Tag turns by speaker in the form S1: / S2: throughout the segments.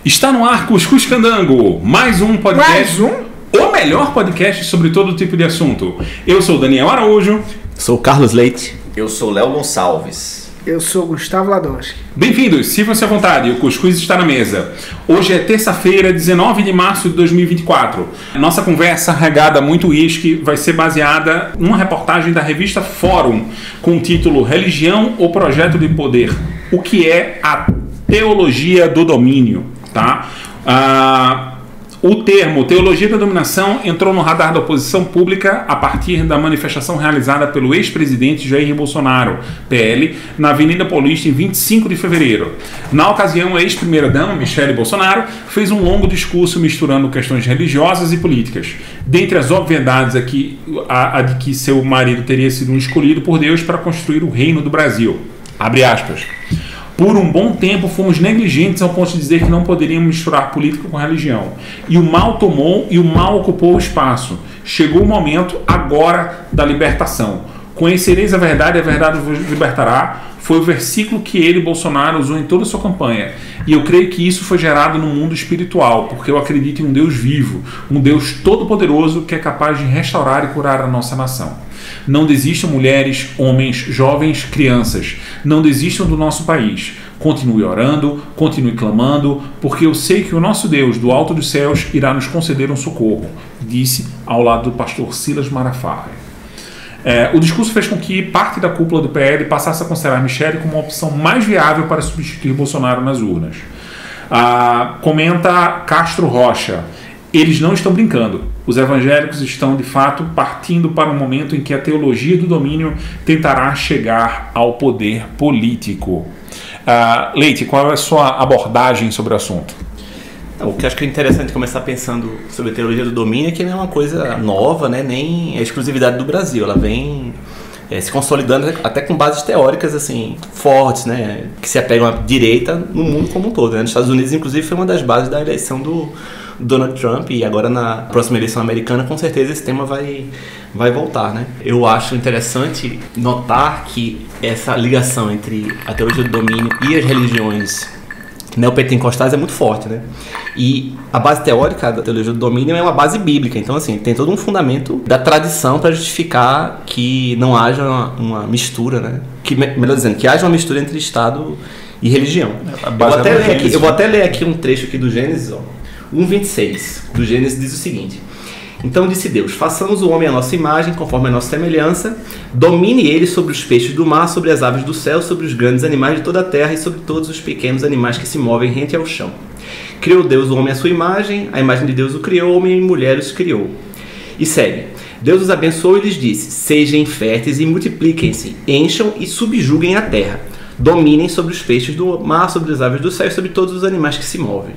S1: Está no ar Cuscuz Candango, mais um podcast. O melhor podcast sobre todo tipo de assunto. Eu sou Daniel Araújo.
S2: Sou Carlos Leite.
S3: Eu sou Léo Gonçalves.
S4: Eu sou Gustavo Ladowski.
S1: Bem-vindos, sirvam-se à vontade, o Cuscuz está na mesa. Hoje é terça-feira, 19 de março de 2024. Nossa conversa, regada muito uísque, vai ser baseada numa reportagem da revista Fórum, com o título Religião ou Projeto de Poder? O que é a teologia do domínio? Tá? O termo teologia da dominação entrou no radar da oposição pública a partir da manifestação realizada pelo ex-presidente Jair Bolsonaro, PL, na Avenida Paulista em 25 de fevereiro. Na ocasião, a ex-primeira-dama, Michele Bolsonaro, fez um longo discurso misturando questões religiosas e políticas. Dentre as obviedades aqui, a de que seu marido teria sido um escolhido por Deus para construir o reino do Brasil. Abre aspas. Por um bom tempo fomos negligentes ao ponto de dizer que não poderíamos misturar política com religião. E o mal tomou e o mal ocupou o espaço. Chegou o momento agora da libertação. Conhecereis a verdade vos libertará. Foi o versículo que ele, Bolsonaro, usou em toda a sua campanha. E eu creio que isso foi gerado no mundo espiritual, porque eu acredito em um Deus vivo, um Deus todo-poderoso que é capaz de restaurar e curar a nossa nação. Não desistam, mulheres, homens, jovens, crianças. Não desistam do nosso país. Continue orando, continue clamando, porque eu sei que o nosso Deus, do alto dos céus, irá nos conceder um socorro, disse ao lado do pastor Silas Malafaia. O discurso fez com que parte da cúpula do PL passasse a considerar Michele como uma opção mais viável para substituir Bolsonaro nas urnas. Comenta Castro Rocha. Eles não estão brincando. Os evangélicos estão, de fato, partindo para um momento em que a teologia do domínio tentará chegar ao poder político. Leite, qual é a sua abordagem sobre o assunto?
S2: O que eu acho que é interessante começar pensando sobre a teologia do domínio é que não é uma coisa nova, né? Nem é exclusividade do Brasil. Ela vem se consolidando até com bases teóricas assim, fortes, né? Que se apegam à direita no mundo como um todo, né? Nos Estados Unidos, inclusive, foi uma das bases da eleição do Donald Trump, e agora na próxima eleição americana com certeza esse tema vai voltar, né? Eu acho interessante notar que essa ligação entre a teologia do domínio e as religiões neopentecostais é muito forte, né? E a base teórica da teologia do domínio é uma base bíblica, então assim, tem todo um fundamento da tradição para justificar que não haja uma mistura, né? Melhor dizendo, que haja uma mistura entre Estado e religião. Eu vou até ler aqui um trecho aqui do Gênesis, 1:26 do Gênesis diz o seguinte: Então disse Deus, façamos o homem à nossa imagem, conforme a nossa semelhança, domine ele sobre os peixes do mar, sobre as aves do céu, sobre os grandes animais de toda a terra e sobre todos os pequenos animais que se movem rente ao chão. Criou Deus o homem à sua imagem, a imagem de Deus o criou, homem e mulher os criou. E segue, Deus os abençoou e lhes disse, sejam férteis e multipliquem-se, encham e subjuguem a terra, dominem sobre os peixes do mar, sobre as aves do céu e sobre todos os animais que se movem.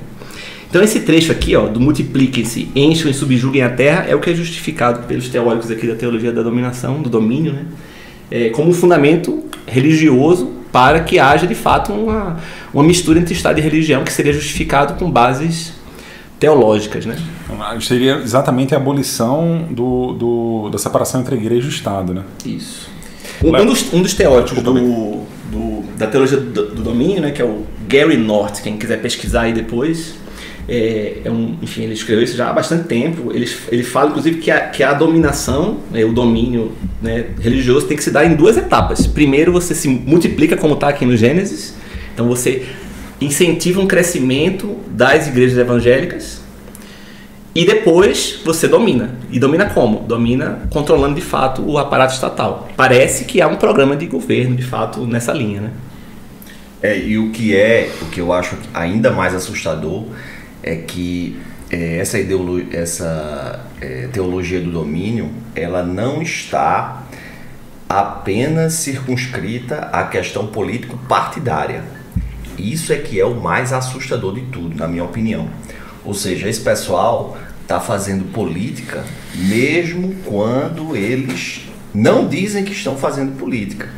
S2: Então esse trecho aqui, do multipliquem-se, encham e subjuguem a terra, é o que é justificado pelos teóricos aqui da teologia da dominação, do domínio, né? Como um fundamento religioso para que haja de fato uma mistura entre Estado e religião, que seria justificado com bases teológicas, né?
S1: Seria exatamente a abolição da separação entre a igreja e o Estado, né?
S2: Isso. Um dos teóricos da teologia do domínio, né, que é o Gary North, quem quiser pesquisar aí depois, enfim, ele escreveu isso já há bastante tempo. Ele fala, inclusive, que a dominação, o domínio, né, religioso tem que se dar em duas etapas. Primeiro, você se multiplica, como está aqui no Gênesis. Então, você incentiva um crescimento das igrejas evangélicas. E depois, você domina. E domina como? Domina controlando, de fato, o aparato estatal. Parece que há um programa de governo, de fato, nessa linha, né?
S3: E o que eu acho ainda mais assustador é que essa teologia do domínio, ela não está apenas circunscrita à questão político-partidária. Isso é que é o mais assustador de tudo, na minha opinião. Ou seja, esse pessoal está fazendo política mesmo quando eles não dizem que estão fazendo política.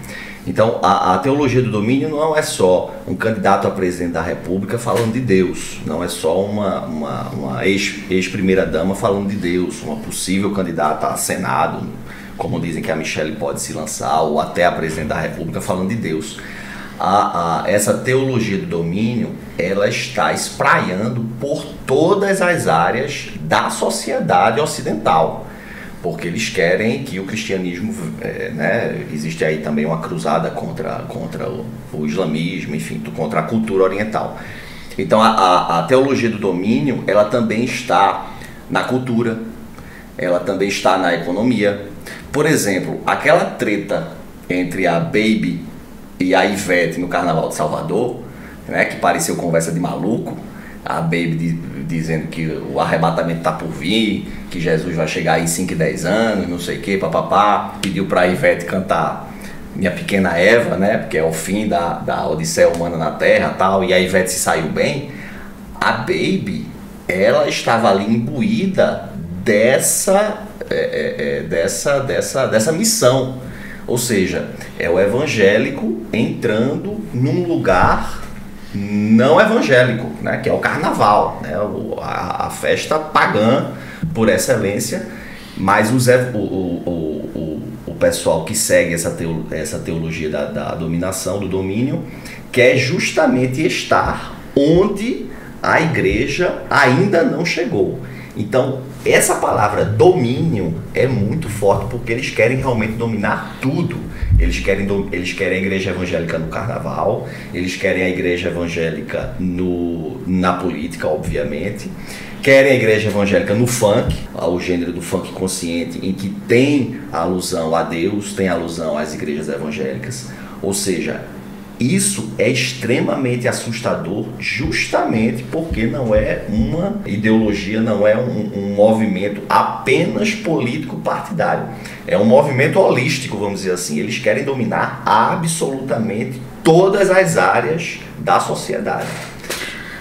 S3: Então, a teologia do domínio não é só um candidato a presidente da República falando de Deus, não é só uma ex-primeira-dama falando de Deus, uma possível candidata a Senado, como dizem que a Michele pode se lançar, ou até a presidente da República falando de Deus. essa teologia do domínio, ela está espraiando por todas as áreas da sociedade ocidental, porque eles querem que o cristianismo, existe aí também uma cruzada contra o islamismo, enfim, contra a cultura oriental. Então a teologia do domínio, ela também está na cultura, ela também está na economia. Por exemplo, aquela treta entre a Baby e a Ivete no Carnaval de Salvador, né, que pareceu conversa de maluco, a Baby dizendo que o arrebatamento está por vir, que Jesus vai chegar aí em 5 e 10 anos, não sei o que, papapá, pediu para a Ivete cantar Minha Pequena Eva, né, porque é o fim da Odisseia humana na Terra e tal, e a Ivete se saiu bem. A Baby, ela estava ali imbuída dessa missão. Ou seja, é o evangélico entrando num lugar não evangélico, né, que é o carnaval, né, a festa pagã por excelência, mas o pessoal que segue essa teologia da dominação, do domínio, quer justamente estar onde a igreja ainda não chegou. Então, essa palavra domínio é muito forte, porque eles querem realmente dominar tudo. Eles querem a igreja evangélica no carnaval, eles querem a igreja evangélica na política, obviamente, querem a igreja evangélica no funk, o gênero do funk consciente, em que tem alusão a Deus, tem alusão às igrejas evangélicas. Ou seja, isso é extremamente assustador, justamente porque não é uma ideologia, não é um movimento apenas político-partidário. É um movimento holístico, vamos dizer assim. Eles querem dominar absolutamente todas as áreas da sociedade.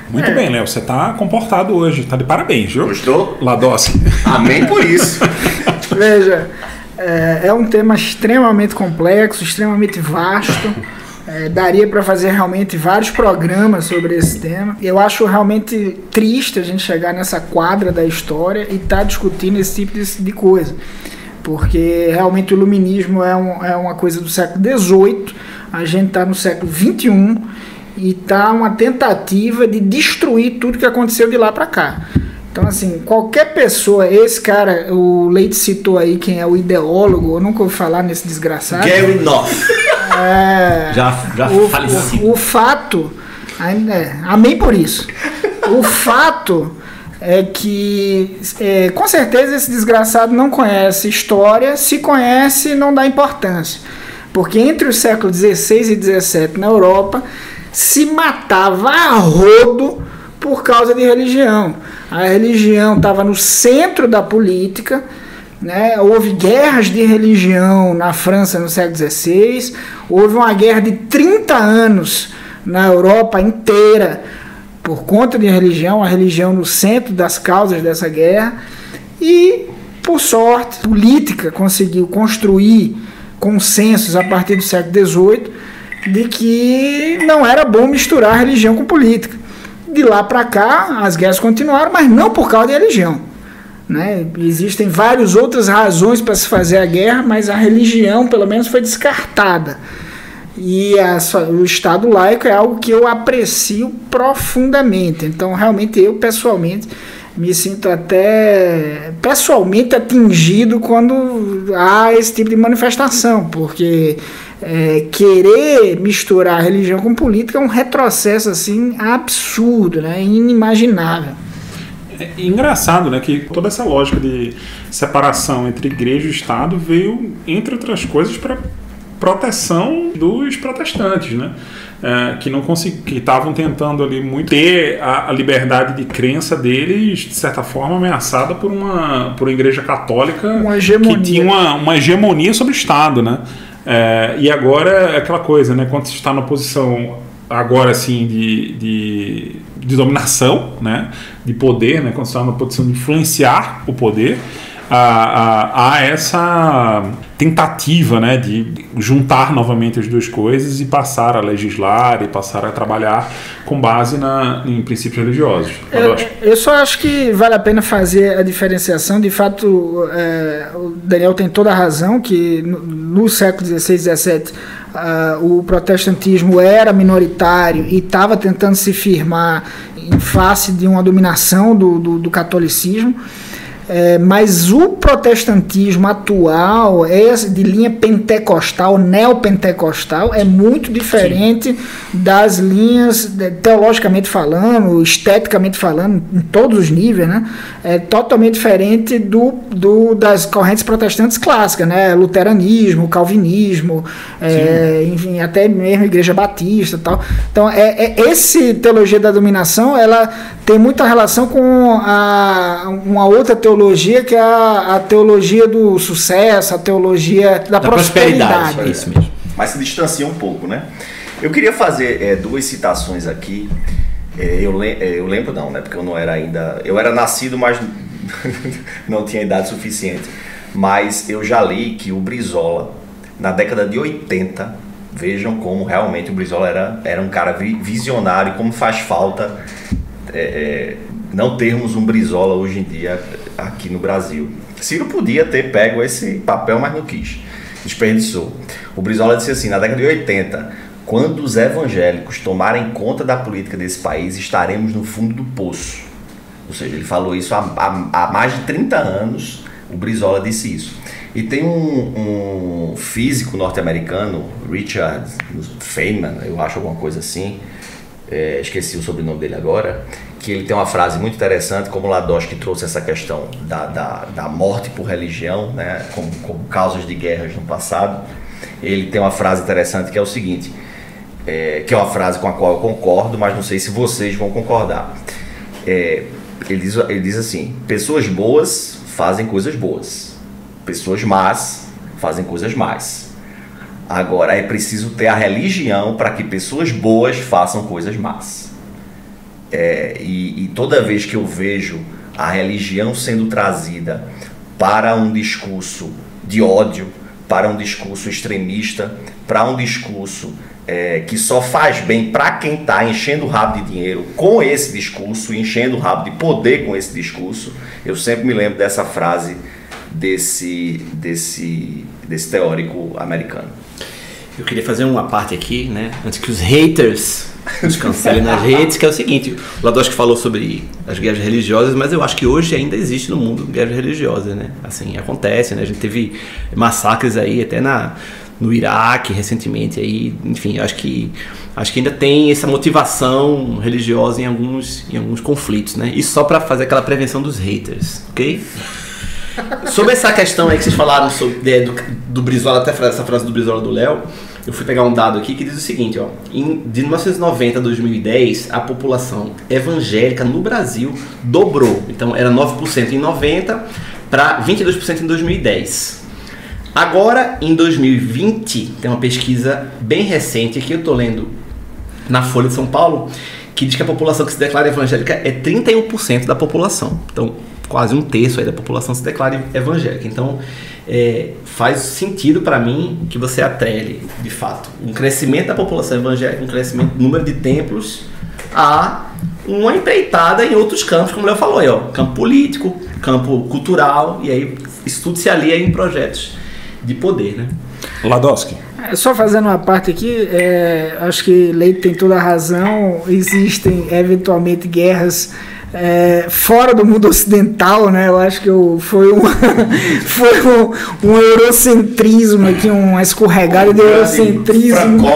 S1: Muito bem, Léo. Você está comportado hoje. Está de parabéns, viu?
S3: Gostou?
S1: Ladossi.
S3: Amém por isso.
S4: Veja, é um tema extremamente complexo, extremamente vasto. Daria para fazer realmente vários programas sobre esse tema. Eu acho realmente triste a gente chegar nessa quadra da história e estar discutindo esse tipo de coisa, porque realmente o iluminismo é uma coisa do século XVIII, a gente está no século XXI e está uma tentativa de destruir tudo que aconteceu de lá para cá. Então, assim, qualquer pessoa, esse cara, o Leite citou aí quem é o ideólogo, eu nunca ouvi falar nesse desgraçado.
S3: Gary North.
S2: Já faleci.
S4: O fato, amém por isso. O fato é que, com certeza, esse desgraçado não conhece história, se conhece, não dá importância. Porque entre os séculos XVI e XVII na Europa, se matava a rodo por causa de religião. A religião estava no centro da política, né? Houve guerras de religião na França no século XVI, houve uma guerra de 30 anos na Europa inteira por conta de religião, a religião no centro das causas dessa guerra, e, por sorte, a política conseguiu construir consensos a partir do século XVIII de que não era bom misturar religião com política. De lá para cá, as guerras continuaram, mas não por causa de religião, né? Existem várias outras razões para se fazer a guerra, mas a religião, pelo menos, foi descartada. E o Estado laico é algo que eu aprecio profundamente. Então, realmente, eu, pessoalmente, me sinto até pessoalmente atingido quando há esse tipo de manifestação, porque querer misturar religião com política é um retrocesso assim absurdo, né? Inimaginável.
S1: É engraçado, né, que toda essa lógica de separação entre igreja e Estado veio, entre outras coisas, para proteção dos protestantes, né? Que estavam tentando ali muito ter a liberdade de crença deles, de certa forma, ameaçada por uma igreja católica que tinha uma hegemonia sobre o Estado, né? E agora é aquela coisa, né? Quando você está na posição agora assim de dominação, né? De poder, né? Quando você está na posição de influenciar o poder, há essa tentativa, né, de juntar novamente as duas coisas e passar a legislar e passar a trabalhar com base em princípios religiosos.
S4: Eu só acho que vale a pena fazer a diferenciação. De fato, o Daniel tem toda a razão que no século XVI e XVII o protestantismo era minoritário e estava tentando se firmar em face de uma dominação do catolicismo. Mas o protestantismo atual, de linha pentecostal, neopentecostal, é muito diferente das linhas, teologicamente falando, esteticamente falando, em todos os níveis, né? É totalmente diferente das correntes protestantes clássicas, né? Luteranismo, calvinismo, enfim, até mesmo Igreja Batista e tal. Então, essa teologia da dominação, ela tem muita relação com uma outra teologia, que é a teologia do sucesso, a teologia da prosperidade.
S2: É isso mesmo.
S3: Mas se distancia um pouco, né? Eu queria fazer duas citações aqui. Eu lembro não, né? Porque eu não era ainda... Eu era nascido, mas não tinha idade suficiente. Mas eu já li que o Brizola, na década de 80, vejam como realmente o Brizola era um cara visionário, como faz falta... não termos um Brizola hoje em dia aqui no Brasil. Ciro podia ter pego esse papel, mas não quis. Desperdiçou. O Brizola disse assim, na década de 80, quando os evangélicos tomarem conta da política desse país, estaremos no fundo do poço. Ou seja, ele falou isso há mais de 30 anos, o Brizola disse isso. E tem um físico norte-americano, Richard Feynman, eu acho, alguma coisa assim, esqueci o sobrenome dele agora, que ele tem uma frase muito interessante, como Ladosky trouxe essa questão da morte por religião, né, como causas de guerras no passado. Ele tem uma frase interessante que é o seguinte, que é uma frase com a qual eu concordo, mas não sei se vocês vão concordar. Ele diz assim, pessoas boas fazem coisas boas, pessoas más fazem coisas más. Agora, é preciso ter a religião para que pessoas boas façam coisas más. E toda vez que eu vejo a religião sendo trazida para um discurso de ódio, para um discurso extremista, para um discurso que só faz bem para quem está enchendo o rabo de dinheiro com esse discurso, enchendo o rabo de poder com esse discurso, eu sempre me lembro dessa frase desse teórico americano.
S2: Eu queria fazer uma parte aqui, né, antes que os haters nos cancelem nas redes, que é o seguinte, o Ladosky falou sobre as guerras religiosas, mas eu acho que hoje ainda existe no mundo guerras religiosas, né? Assim, acontece, né? A gente teve massacres aí até no Iraque recentemente aí, enfim, acho que ainda tem essa motivação religiosa em alguns conflitos, né? Isso só para fazer aquela prevenção dos haters, ok? Sobre essa questão aí que vocês falaram sobre, do Brizola, até essa frase do Brizola do Léo, eu fui pegar um dado aqui que diz o seguinte, ó, de 1990 a 2010, a população evangélica no Brasil dobrou. Então era 9% em 90 para 22% em 2010. Agora, em 2020, tem uma pesquisa bem recente, aqui eu estou lendo na Folha de São Paulo, que diz que a população que se declara evangélica é 31% da população. Então, quase um terço aí da população se declara evangélica. Então, faz sentido para mim que você atrele, de fato, um crescimento da população evangélica, um crescimento do número de templos, a uma empreitada em outros campos, como o Léo falou aí, ó, campo político, campo cultural, e aí isso tudo se alia em projetos de poder, né?
S1: Ladosky.
S4: Só fazendo uma parte aqui, acho que Leite tem toda a razão, existem eventualmente guerras fora do mundo ocidental, né? Eu acho que foi um eurocentrismo aqui, uma escorregada de eurocentrismo.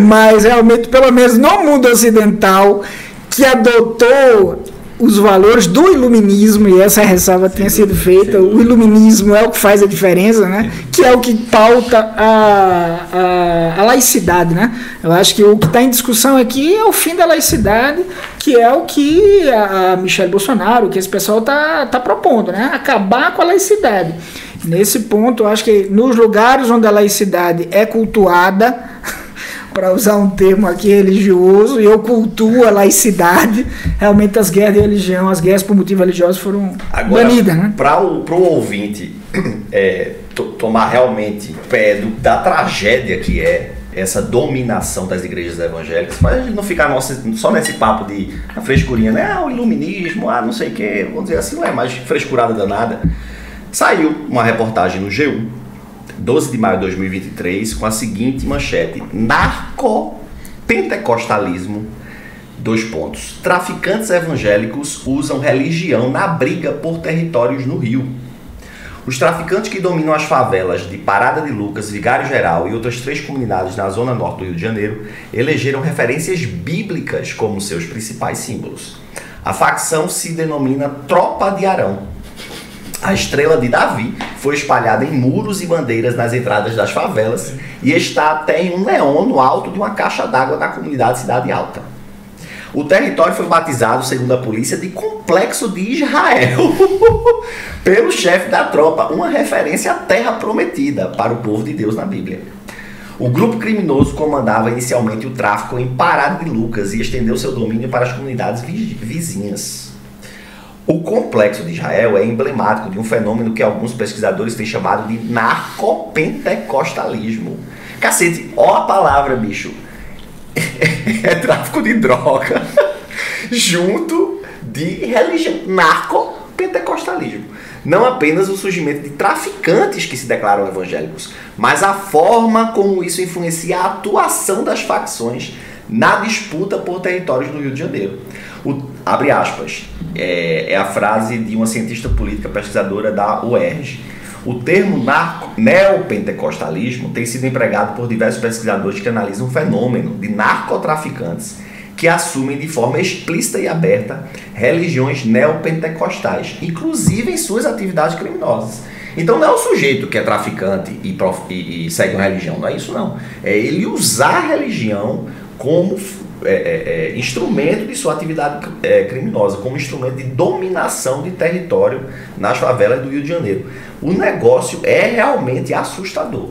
S4: Mas realmente, pelo menos no mundo ocidental, que adotou os valores do iluminismo, e essa ressalva tenha sido feita, o iluminismo é o que faz a diferença, né? Que é o que pauta a laicidade, né? Eu acho que o que está em discussão aqui é o fim da laicidade, que é o que a Michelle Bolsonaro, que esse pessoal tá propondo, né? Acabar com a laicidade. Nesse ponto, eu acho que nos lugares onde a laicidade é cultuada, para usar um termo aqui religioso, e eu cultuo a laicidade, realmente as guerras de religião, as guerras por motivo religioso foram banidas, né?
S3: Para o ouvinte tomar realmente pé da tragédia que é essa dominação das igrejas evangélicas, mas a gente não ficar só nesse papo de a frescurinha, né? O iluminismo, não sei o que, vamos dizer assim, não é mais frescurada danada. Saiu uma reportagem no G1 12 de maio de 2023, com a seguinte manchete: narcopentecostalismo, 2 pontos. Traficantes evangélicos usam religião na briga por territórios no Rio. Os traficantes que dominam as favelas de Parada de Lucas, Vigário Geral e outras 3 comunidades na zona norte do Rio de Janeiro elegeram referências bíblicas como seus principais símbolos. A facção se denomina Tropa de Arão. A estrela de Davi foi espalhada em muros e bandeiras nas entradas das favelas e está até em um neon no alto de uma caixa d'água na comunidade Cidade Alta. O território foi batizado, segundo a polícia, de Complexo de Israel, pelo chefe da tropa, uma referência à terra prometida para o povo de Deus na Bíblia. O grupo criminoso comandava inicialmente o tráfico em Parada de Lucas e estendeu seu domínio para as comunidades vizinhas. O Complexo de Israel é emblemático de um fenômeno que alguns pesquisadores têm chamado de narcopentecostalismo. Cacete, ó a palavra, bicho. É tráfico de droga junto de religião. Narcopentecostalismo. Não apenas o surgimento de traficantes que se declaram evangélicos, mas a forma como isso influencia a atuação das facções na disputa por territórios do Rio de Janeiro. Abre aspas, é a frase de uma cientista política pesquisadora da UERJ. O termo neopentecostalismo tem sido empregado por diversos pesquisadores que analisam o fenômeno de narcotraficantes que assumem de forma explícita e aberta religiões neopentecostais, inclusive em suas atividades criminosas. Então não é o sujeito que é traficante e segue uma religião, não é isso não. É ele usar a religião como instrumento de sua atividade criminosa, como instrumento de dominação de território nas favelas do Rio de Janeiro. O negócio é realmente assustador.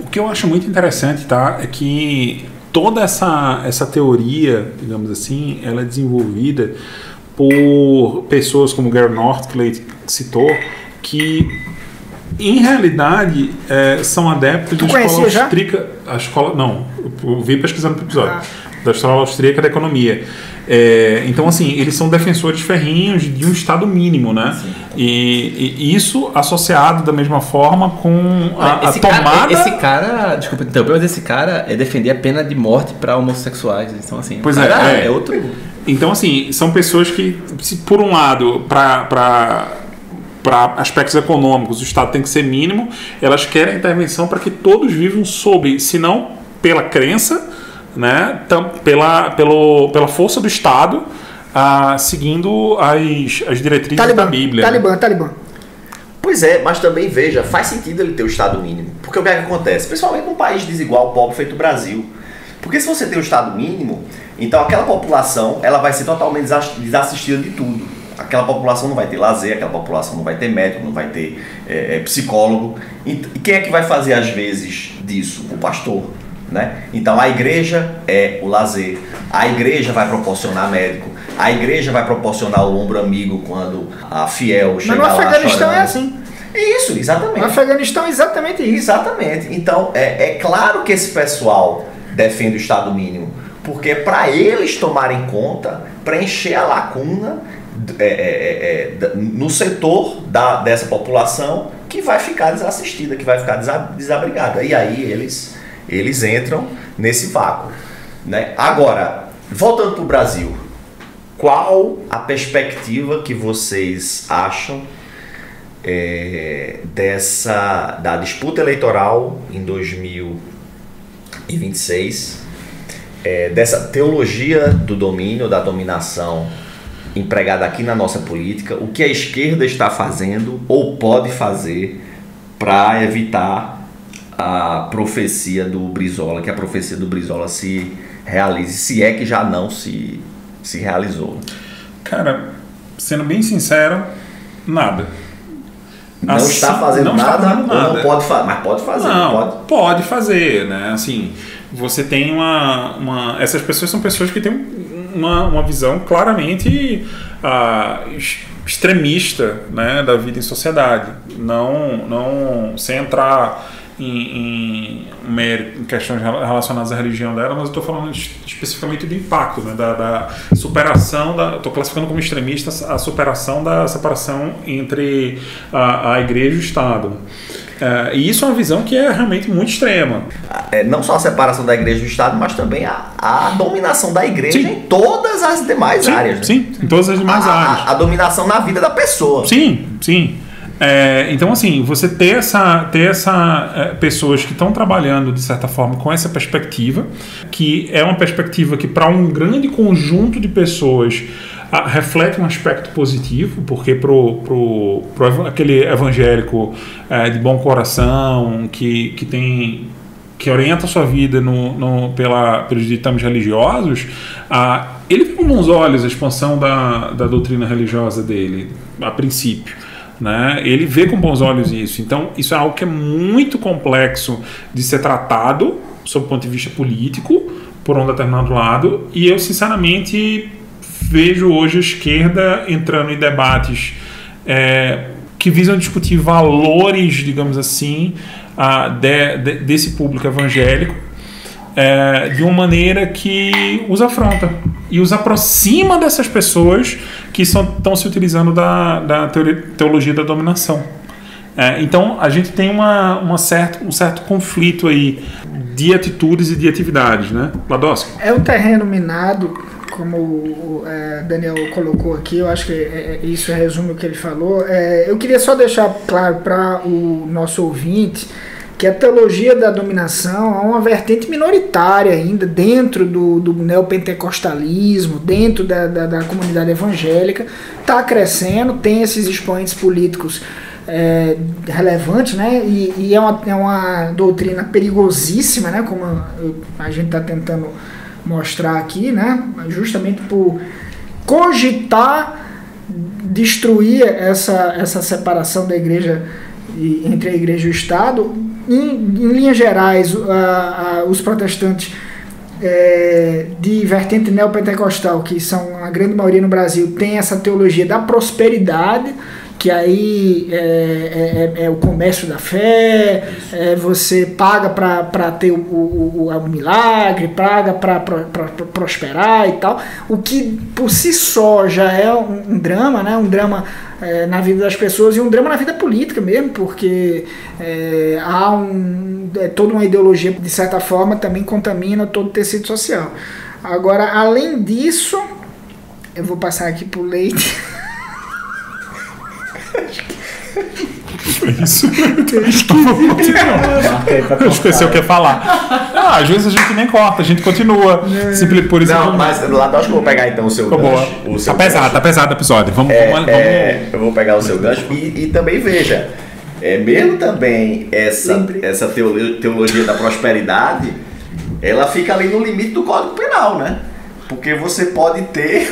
S1: O que eu acho muito interessante, tá, é que toda essa teoria, digamos assim, ela é desenvolvida por pessoas como Gary North, que ele citou, que em realidade são adeptos da escola austríaca. A escola, não, eu vi pesquisando para o episódio. Da escola austríaca da economia. Então, assim, eles são defensores ferrinhos de um Estado mínimo, né? E isso associado da mesma forma com a tomada...
S2: Esse cara, desculpa, então, mas esse cara é defender a pena de morte para homossexuais. Então, assim,
S1: pois
S2: é outro...
S1: Então, assim, são pessoas que, se por um lado, para aspectos econômicos, o Estado tem que ser mínimo, elas querem intervenção para que todos vivam sob, se não pela crença, né, pela força do Estado, seguindo as diretrizes da Bíblia.
S4: Talibã.
S3: Pois é, mas também veja, faz sentido ele ter o Estado mínimo. Porque o que é que acontece? Principalmente num país desigual, pobre, feito o Brasil. Porque se você tem o Estado mínimo, então aquela população ela vai ser totalmente desassistida de tudo. Aquela população não vai ter lazer, aquela população não vai ter médico, não vai ter psicólogo. E quem é que vai fazer às vezes disso? O pastor. Né? Então a igreja é o lazer, a igreja vai proporcionar médico, a igreja vai proporcionar o ombro amigo quando a fiel chega lá.
S4: Mas no Afeganistão é assim.
S3: Isso, exatamente.
S4: No Afeganistão é exatamente isso.
S3: Exatamente. Então é claro que esse pessoal defende o Estado mínimo, porque para eles tomarem conta, preencher a lacuna no setor dessa população que vai ficar desassistida, que vai ficar desabrigada. E aí eles entram nesse vácuo, né? Agora, voltando para o Brasil, qual a perspectiva que vocês acham da disputa eleitoral em 2026, dessa teologia do domínio, da dominação empregada aqui na nossa política, o que a esquerda está fazendo ou pode fazer para evitar a profecia do Brizola, que a profecia do Brizola se realize, se é que já não se realizou?
S1: Cara, sendo bem sincero, nada.
S3: Não está fazendo nada ou não pode fazer? Mas pode fazer, não
S1: pode fazer, né? Assim, você tem essas pessoas são pessoas que têm uma visão claramente extremista, né, da vida em sociedade. Não sem entrar em questões relacionadas à religião dela, mas eu estou falando especificamente do impacto, né, da superação, estou classificando como extremista a superação da separação entre a igreja e o Estado. E isso é uma visão que é realmente muito extrema.
S3: Não só a separação da igreja do Estado, mas também a dominação da igreja
S1: Sim.
S3: em todas as demais áreas. Né?
S1: Sim, em todas as demais áreas.
S3: A dominação na vida da pessoa.
S1: Sim, sim. Então, assim, você ter pessoas que estão trabalhando, de certa forma, com essa perspectiva, que é uma perspectiva que, para um grande conjunto de pessoas, reflete um aspecto positivo, porque pro aquele evangélico de bom coração, que orienta a sua vida pelos ditames religiosos, ele vê com bons olhos a expansão da doutrina religiosa dele, a princípio. Né? Ele vê com bons olhos isso. Então, isso é algo que é muito complexo de ser tratado sob o ponto de vista político, por um determinado lado, e eu, sinceramente, vejo hoje a esquerda entrando em debates que visam discutir valores, digamos assim, desse público evangélico, de uma maneira que os afronta e os aproxima dessas pessoas que estão se utilizando da teologia da dominação. Então a gente tem um certo conflito aí de atitudes e de atividades, né? Ladosco?
S4: É um terreno minado, como o Daniel colocou aqui. Eu acho que isso resume o que ele falou. Eu queria só deixar claro para o nosso ouvinte que a teologia da dominação é uma vertente minoritária ainda dentro do neopentecostalismo, dentro da comunidade evangélica. Está crescendo, tem esses expoentes políticos relevantes, né? E é uma doutrina perigosíssima, né? Como a gente está tentando mostrar aqui, né? Justamente por cogitar destruir essa separação da igreja entre a igreja e o Estado. Em linhas gerais, os protestantes de vertente neopentecostal, que são a grande maioria no Brasil, tem essa teologia da prosperidade, que aí é o comércio da fé, você paga para ter o milagre, paga para prosperar e tal, o que por si só já é um drama, né? Um drama na vida das pessoas e um drama na vida política mesmo, porque há toda uma ideologia, de certa forma, também contamina todo o tecido social. Agora, além disso, eu vou passar aqui pro Leite.
S1: Isso. Eu esqueci o que ia falar. Às vezes a gente nem corta, a gente continua. Simples por isso.
S3: Não, mas lá acho que eu vou pegar então o seu gancho.
S1: Tá pesado o episódio. Vamos.
S3: Eu vou pegar o seu gancho e também veja. Mesmo também essa teologia da prosperidade, ela fica ali no limite do Código Penal, né? Porque você pode ter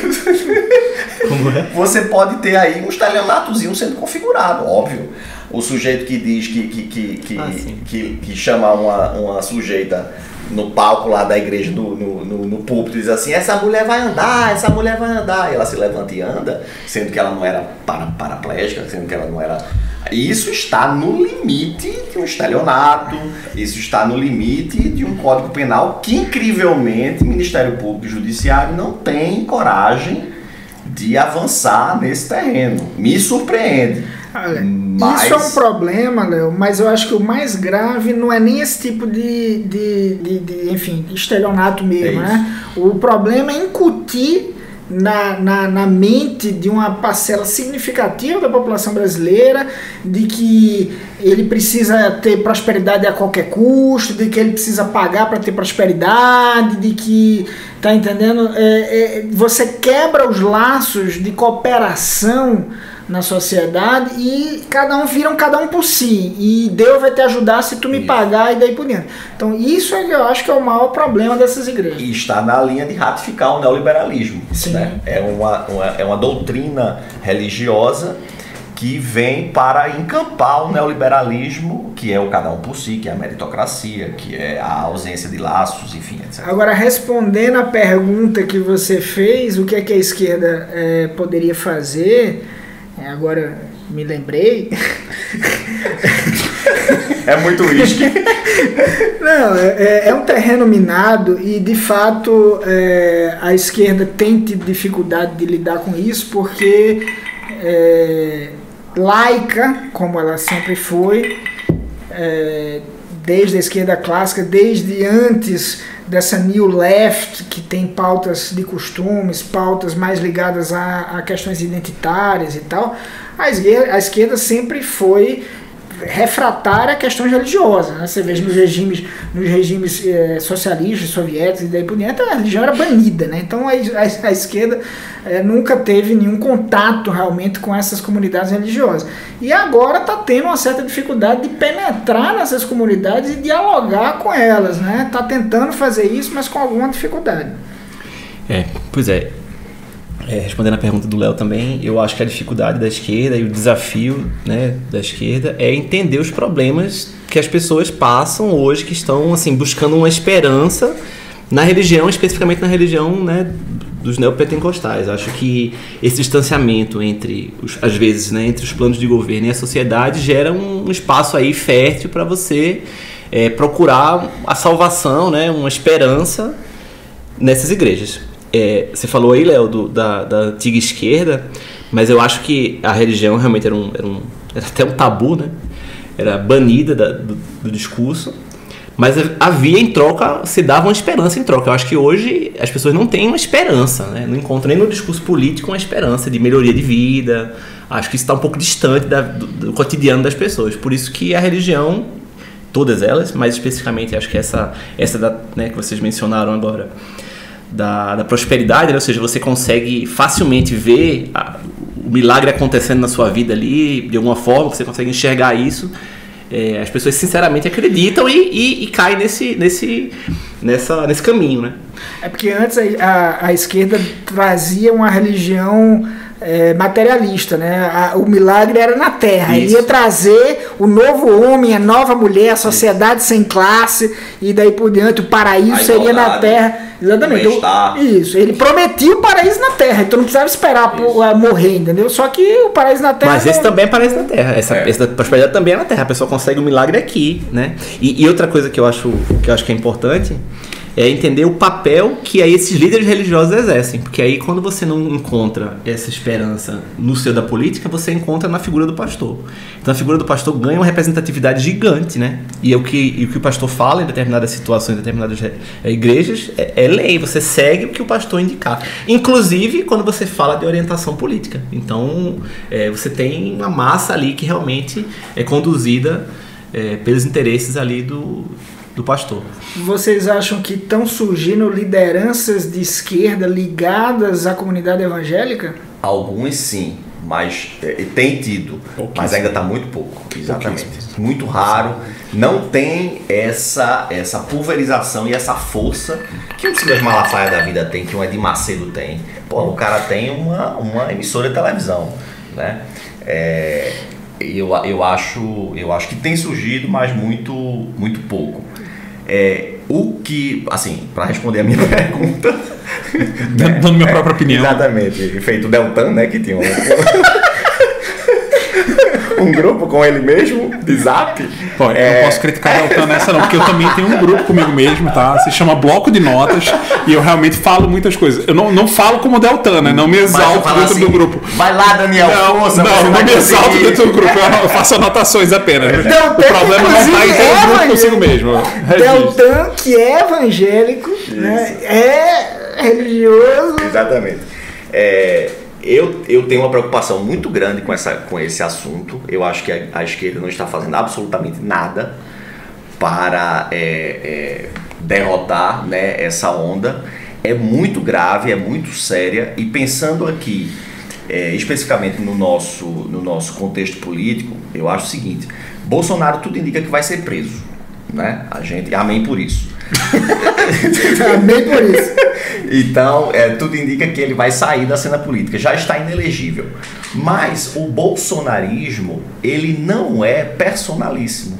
S3: você pode ter aí um estelionatozinho sendo configurado, óbvio. O sujeito que diz que chama uma sujeita no palco lá da igreja, no púlpito, diz assim: essa mulher vai andar, e ela se levanta e anda, sendo que ela não era paraplégica, sendo que ela não era... Isso está no limite de um estelionato, isso está no limite de um Código Penal que, incrivelmente, o Ministério Público e o Judiciário não tem coragem de avançar nesse terreno. Me surpreende.
S4: Olha, isso é um problema, Léo, mas eu acho que o mais grave não é nem esse tipo de enfim, estelionato mesmo, né? O problema é incutir na mente de uma parcela significativa da população brasileira de que ele precisa ter prosperidade a qualquer custo, de que ele precisa pagar para ter prosperidade, de que, tá entendendo? Você quebra os laços de cooperação na sociedade e cada um por si, e Deus vai te ajudar se tu me pagar e daí por diante. Então isso eu acho que é o maior problema dessas igrejas.
S3: E está na linha de ratificar o neoliberalismo.
S4: Sim.
S3: Né? É uma doutrina religiosa que vem para encampar o neoliberalismo, que é o cada um por si, que é a meritocracia, que é a ausência de laços, enfim, etc.
S4: Agora, respondendo a pergunta que você fez, o que é que a esquerda poderia fazer... Agora me lembrei.
S3: É muito uísque.
S4: Não, é um terreno minado e, de fato, a esquerda tem tido dificuldade de lidar com isso porque laica, como ela sempre foi, desde a esquerda clássica, desde antes dessa New Left, que tem pautas de costumes, pautas mais ligadas a questões identitárias e tal, a esquerda sempre foi refratária a questões religiosas, né? Você veja nos regimes socialistas, soviéticos e daí por diante, a religião era banida, né? Então a esquerda nunca teve nenhum contato realmente com essas comunidades religiosas. E agora está tendo uma certa dificuldade de penetrar nessas comunidades e dialogar com elas, né? Está tentando fazer isso, mas com alguma dificuldade.
S2: Pois é. Respondendo a pergunta do Léo também, eu acho que a dificuldade da esquerda e o desafio, né, da esquerda é entender os problemas que as pessoas passam hoje, que estão assim, buscando uma esperança na religião, especificamente na religião, né, dos neopentecostais. Acho que esse distanciamento às vezes, né, entre os planos de governo e a sociedade gera um espaço aí fértil para você procurar a salvação, né, uma esperança nessas igrejas. Você falou aí, Léo, da antiga esquerda, mas eu acho que a religião realmente era até um tabu, né? Era banida do discurso, mas havia em troca, se dava uma esperança em troca. Eu acho que hoje as pessoas não têm uma esperança, né? Não encontram nem no discurso político uma esperança de melhoria de vida. Acho que isso está um pouco distante do cotidiano das pessoas. Por isso que a religião, todas elas, mas especificamente acho que essa né, que vocês mencionaram agora, da prosperidade, né? Ou seja, você consegue facilmente ver o milagre acontecendo na sua vida ali, de alguma forma, você consegue enxergar isso. As pessoas sinceramente acreditam e caem nesse caminho, né?
S4: É porque antes a esquerda trazia uma religião materialista, né? O milagre era na terra. Isso. Ele ia trazer o novo homem, a nova mulher, a sociedade sem classe e daí por diante o paraíso seria na terra. Exatamente. Isso. Ele prometia o paraíso na terra, então não precisava esperar morrer, entendeu? Só que o paraíso na terra...
S2: Mas esse também é paraíso na terra. Essa prosperidade também é na terra. A pessoa consegue o milagre aqui, né? E outra coisa que eu acho que é importante é entender o papel que aí esses líderes religiosos exercem, porque aí quando você não encontra essa esperança no seio da política, você encontra na figura do pastor. Então a figura do pastor ganha uma representatividade gigante, né? E o que o pastor fala em determinadas situações, em determinadas igrejas, é lei, você segue o que o pastor indicar. Inclusive quando você fala de orientação política. Então você tem uma massa ali que realmente é conduzida pelos interesses ali do pastor.
S4: Vocês acham que estão surgindo lideranças de esquerda ligadas à comunidade evangélica?
S3: Alguns sim, mas tem tido, mas ainda está muito pouco. Exatamente. Muito raro. Não tem essa pulverização e essa força que o Silas Malafaia da vida tem, que o Edir Macedo tem. Pô, o cara tem uma emissora de televisão, né? Eu acho que tem surgido, mas muito, muito pouco. O que, assim, para responder a minha pergunta,
S1: dando minha própria opinião.
S3: Exatamente, feito o Deltan, né, que tinha um grupo com ele mesmo, de zap.
S1: Pô, eu não posso criticar o Deltan nessa não, porque eu também tenho um grupo comigo mesmo, tá? Se chama Bloco de Notas e eu realmente falo muitas coisas. Eu não falo como o Deltan, né? Não me exalto dentro do grupo.
S3: Vai lá, Daniel.
S1: Não me exalto dentro do grupo. Eu faço anotações apenas. O problema não está em ter um grupo consigo mesmo.
S4: Deltan, que é evangélico, né? É religioso.
S3: Exatamente. Eu tenho uma preocupação muito grande com esse assunto. Eu acho que a esquerda não está fazendo absolutamente nada para derrotar, né, essa onda. É muito grave, é muito séria. E pensando aqui, especificamente no nosso contexto político, eu acho o seguinte: Bolsonaro tudo indica que vai ser preso, né? Amém por isso.
S4: Amém por isso.
S3: Então, tudo indica que ele vai sair da cena política, já está inelegível. Mas o bolsonarismo, ele não é personalíssimo.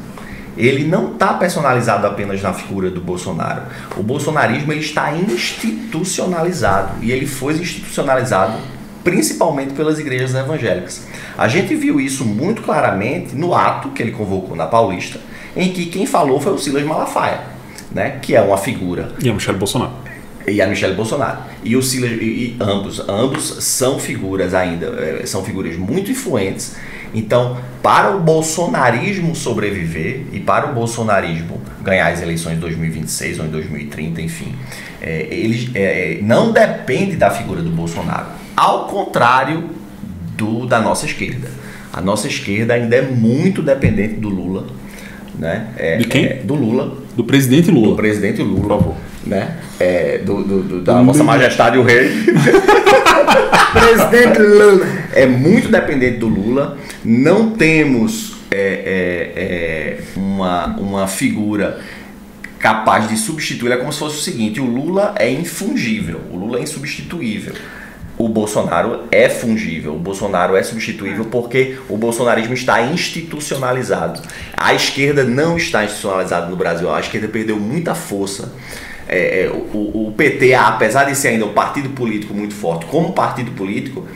S3: Ele não está personalizado apenas na figura do Bolsonaro. O bolsonarismo, ele está institucionalizado. E ele foi institucionalizado principalmente pelas igrejas evangélicas. A gente viu isso muito claramente no ato que ele convocou na Paulista, em que quem falou foi o Silas Malafaia, né, que é uma figura.
S1: E a Michelle Bolsonaro.
S3: E a Michelle Bolsonaro. E o Silas, e ambos são figuras ainda, são figuras muito influentes. Então, para o bolsonarismo sobreviver e para o bolsonarismo ganhar as eleições de 2026 ou em 2030, enfim, não depende da figura do Bolsonaro. Ao contrário da nossa esquerda. A nossa esquerda ainda é muito dependente do Lula. Né?
S1: De quem?
S3: Do Lula.
S1: Do presidente Lula.
S3: Do presidente Lula.
S1: Por favor.
S3: Né? Da Vossa Majestade o Rei.
S4: Presidente Lula.
S3: É muito dependente do Lula. Não temos uma figura capaz de substituir. É como se fosse o seguinte: o Lula é infungível, o Lula é insubstituível. O Bolsonaro é fungível, o Bolsonaro é substituível porque o bolsonarismo está institucionalizado. A esquerda não está institucionalizada no Brasil, a esquerda perdeu muita força. O PT, apesar de ser ainda um partido político muito forte como partido político,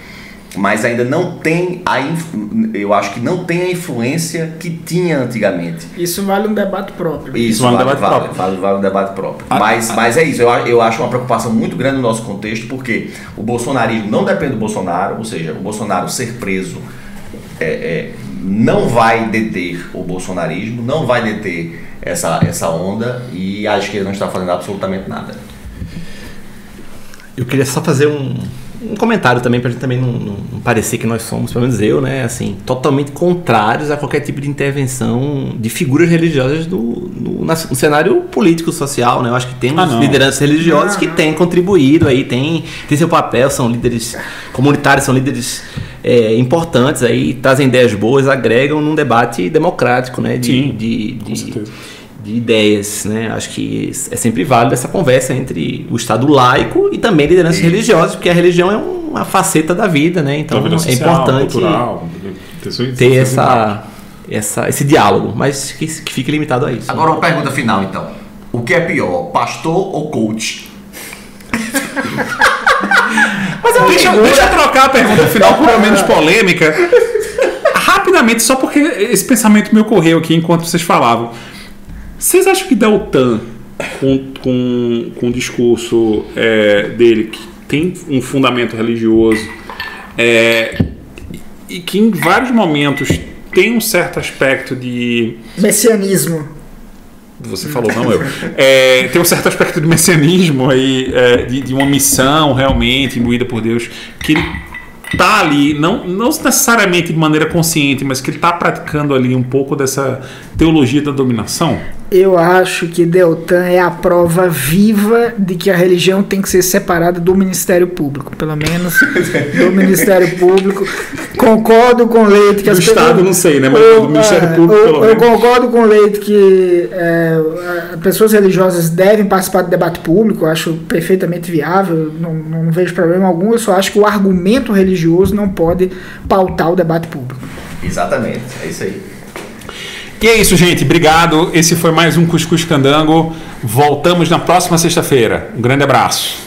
S3: mas ainda não tem eu acho que não tem a influência que tinha antigamente.
S4: Isso vale um debate próprio.
S3: Isso vale um debate próprio. Mas é isso, eu acho uma preocupação muito grande no nosso contexto, porque o bolsonarismo não depende do Bolsonaro, ou seja, o Bolsonaro ser preso não vai deter o bolsonarismo, não vai deter essa onda, e a esquerda não está fazendo absolutamente nada.
S2: Eu queria só fazer um comentário também, pra gente também não parecer que nós somos, pelo menos eu, né, assim, totalmente contrários a qualquer tipo de intervenção de figuras religiosas no cenário político social, né? Eu acho que temos lideranças religiosas que têm contribuído aí, tem seu papel, são líderes comunitários, são líderes importantes aí, trazem ideias boas, agregam num debate democrático, né,
S1: com certeza.
S2: De ideias, né? Acho que é sempre válido essa conversa entre o Estado laico e também lideranças religiosas, porque a religião é uma faceta da vida, né? Então social, é importante cultural, ter esse diálogo, mas que fique limitado a isso.
S3: Agora uma pergunta final, então. O que é pior, pastor ou coach?
S1: Mas deixa eu trocar a pergunta final por menos polêmica. Rapidamente, só porque esse pensamento me ocorreu aqui enquanto vocês falavam. Vocês acham que Deltan, com o discurso dele, que tem um fundamento religioso, e que em vários momentos tem um certo aspecto de...
S4: messianismo.
S1: Você falou, não eu. Tem um certo aspecto de messianismo aí, de uma missão realmente imbuída por Deus, que ele está ali, não necessariamente de maneira consciente, mas que ele está praticando ali um pouco dessa teologia da dominação?
S4: Eu acho que Deltan é a prova viva de que a religião tem que ser separada do Ministério Público, pelo menos do Ministério Público. Concordo com o Leite que
S1: do Estado, não sei, né? Mas do Ministério Público, pelo menos.
S4: Eu concordo com o Leite que pessoas religiosas devem participar do debate público. Eu acho perfeitamente viável, não vejo problema algum. Eu só acho que o argumento religioso não pode pautar o debate público.
S3: Exatamente, é isso aí.
S1: E é isso, gente. Obrigado. Esse foi mais um Cuscuz Candango. Voltamos na próxima sexta-feira. Um grande abraço.